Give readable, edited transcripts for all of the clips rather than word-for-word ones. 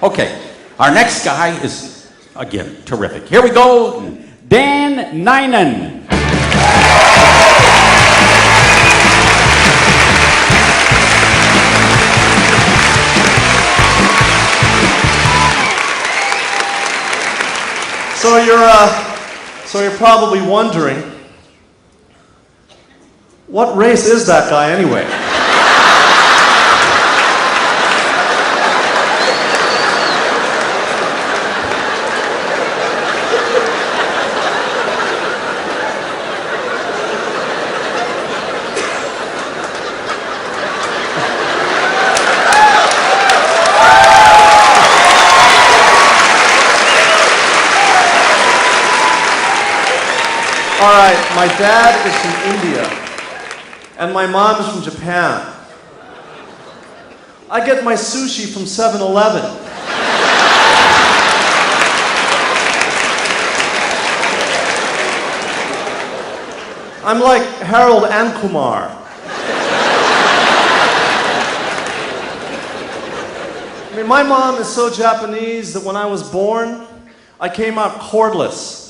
Okay, our next guy is, again, terrific. Here we go, Dan Nainan. So you're probably wondering, what race is that guy anyway? All right, my dad is from India, and my mom is from Japan. I get my sushi from 7-Eleven. I'm like Harold and Kumar. I mean, my mom is so Japanese that when I was born, I came out cordless.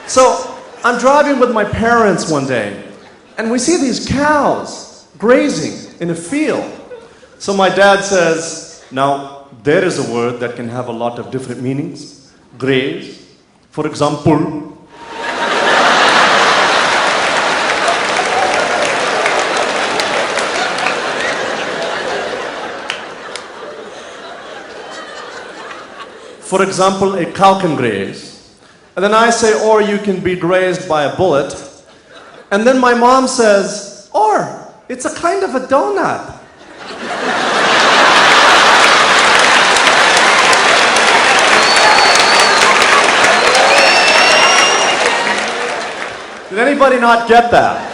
So, I'm driving with my parents one day, and we see these cows grazing in a field. So my dad says, now, there is a word that can have a lot of different meanings. Graze, for example. For example, a cow can graze. And then I say, or you can be grazed by a bullet. And then my mom says, or, it's a kind of a donut. Did anybody not get that?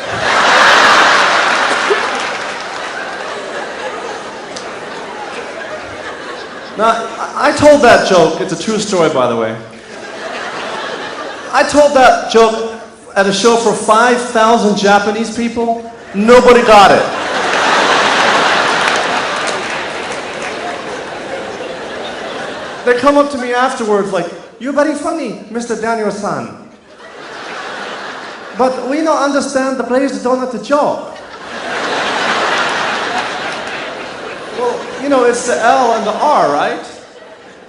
Now, I told that joke, it's a true story by the way. I told that joke at a show for 5,000 Japanese people. Nobody got it. They come up to me afterwards like, you're very funny, Mr. Daniel-san. But we don't understand the place don't have the joke. Well, you know, it's the L and the R, right?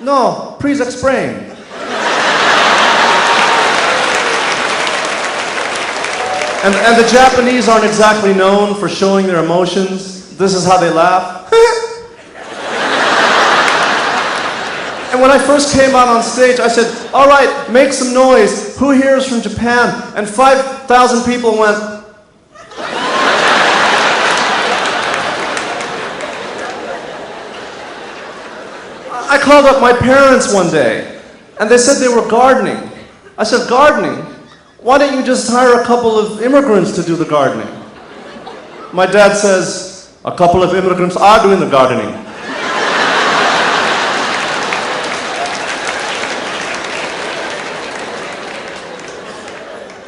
No, please explain. And the Japanese aren't exactly known for showing their emotions. This is how they laugh. And when I first came out on stage, I said, all right, make some noise. Who here is from Japan? And 5,000 people went. I called up my parents one day, and they said they were gardening. I said, gardening? Why don't you just hire a couple of immigrants to do the gardening? My dad says, a couple of immigrants are doing the gardening.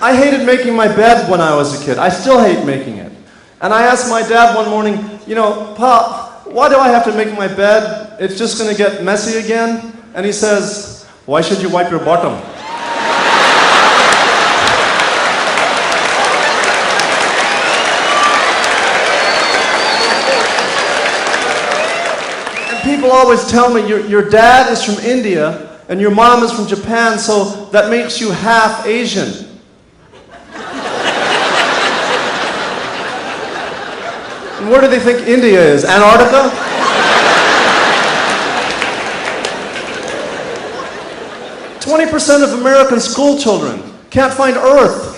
I hated making my bed when I was a kid. I still hate making it. And I asked my dad one morning, you know, Pa, why do I have to make my bed? It's just going to get messy again. And he says, why should you wipe your bottom? People always tell me, your dad is from India and your mom is from Japan, so that makes you half Asian. And where do they think India is? Antarctica? %20 of American school children can't find Earth.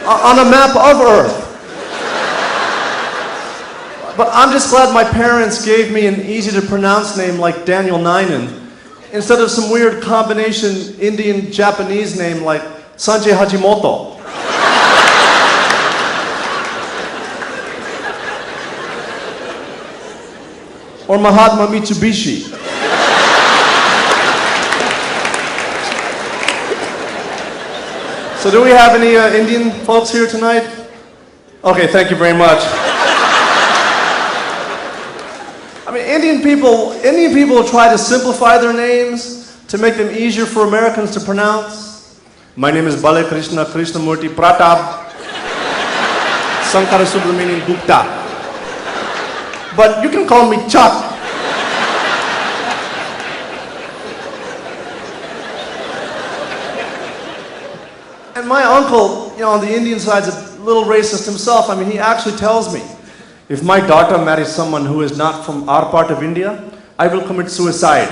On a map of Earth. But I'm just glad my parents gave me an easy-to-pronounce name like Daniel Nainan, instead of some weird combination Indian-Japanese name like Sanjay Hajimoto. Or Mahatma Mitsubishi. So do we have any Indian folks here tonight? Okay, thank you very much. I mean, Indian people try to simplify their names to make them easier for Americans to pronounce. My name is Bale Krishna Krishnamurti Pratap Sankara Subramanian Gupta. But you can call me Chuck. And my uncle, on the Indian side, is a little racist himself. I mean, he actually tells me, if my daughter marries someone who is not from our part of India, I will commit suicide.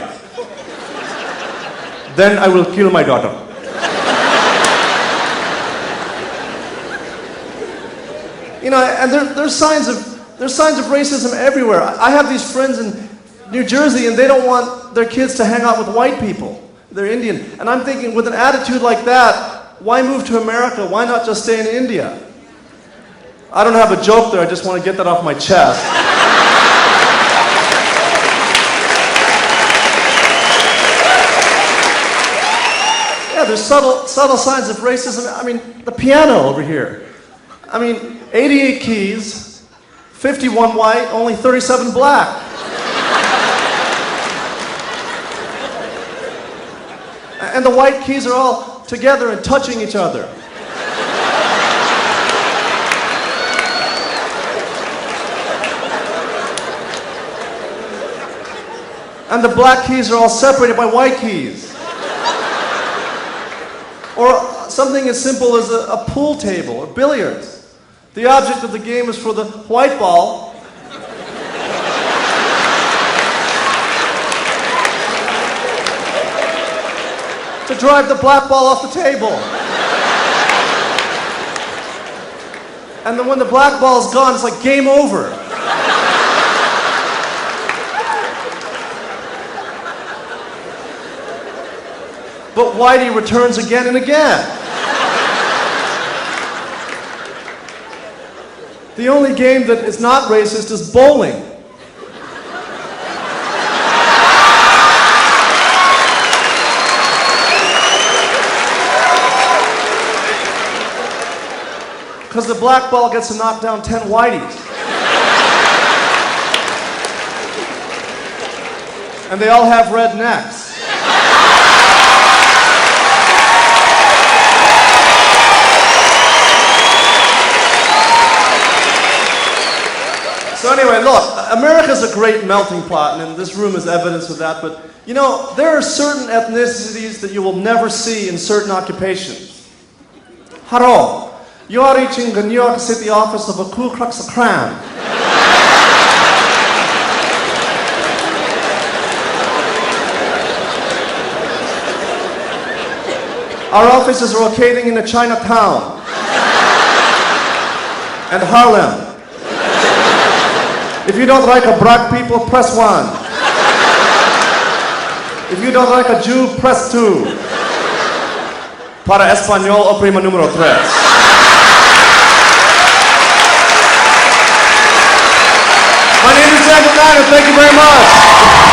Then I will kill my daughter. And there's signs of racism everywhere. I have these friends in New Jersey, and they don't want their kids to hang out with white people. They're Indian. And I'm thinking, with an attitude like that, why move to America? Why not just stay in India? I don't have a joke there. I just want to get that off my chest. Yeah, there's subtle signs of racism. I mean, the piano over here. I mean, 88 keys, 51 white, only 37 black. And the white keys are all together and touching each other. And the black keys are all separated by white keys. Or something as simple as a pool table or billiards. The object of the game is for the white ball to drive the black ball off the table. And then when the black ball's gone, it's like game over. But Whitey returns again and again. The only game that is not racist is bowling. Because the black ball gets to knock down 10 whiteys. And they all have red necks. So anyway, look, America's a great melting pot, and this room is evidence of that, but there are certain ethnicities that you will never see in certain occupations. Hello. You are reaching the New York City office of a Ku Klux Klan. Our offices are located in the Chinatown and Harlem. If you don't like a black people, press 1. If you don't like a Jew, press 2. Para español, oprima número 3. My name is Nainan, thank you very much.